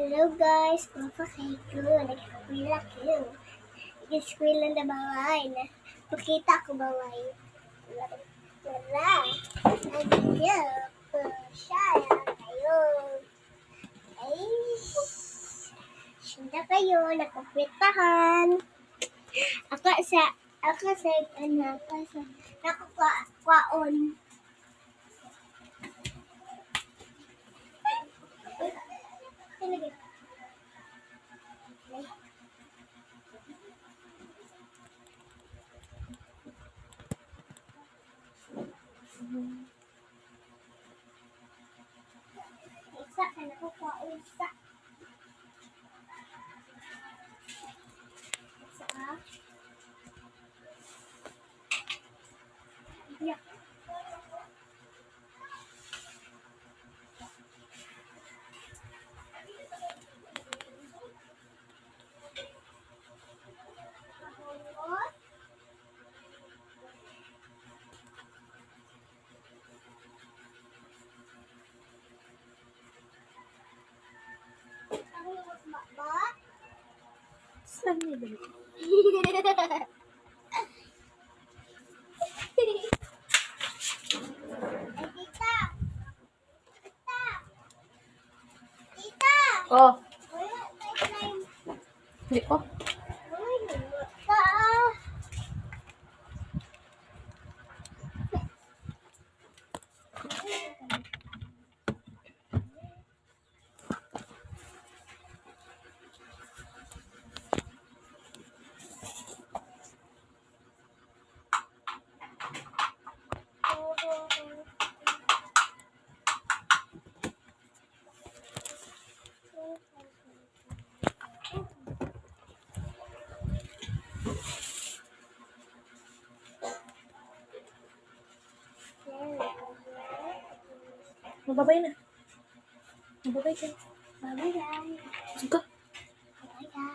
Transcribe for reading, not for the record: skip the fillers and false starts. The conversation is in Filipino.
Hello guys, papakay ko. Nag-eskwela ko. Nag-eskwela na baway. Pakita ko baway. Wala. Nandiyo po siya. Ngayon. Ay, sinda kayo. Nakapitahan. Ako sa nakakwaon. Isa ka nakakwaon isa. Yeah. Saan niya ba? Oh, hindi ko. Mababay na. Mababay ka. Bye-bye guys. Sige. Bye guys.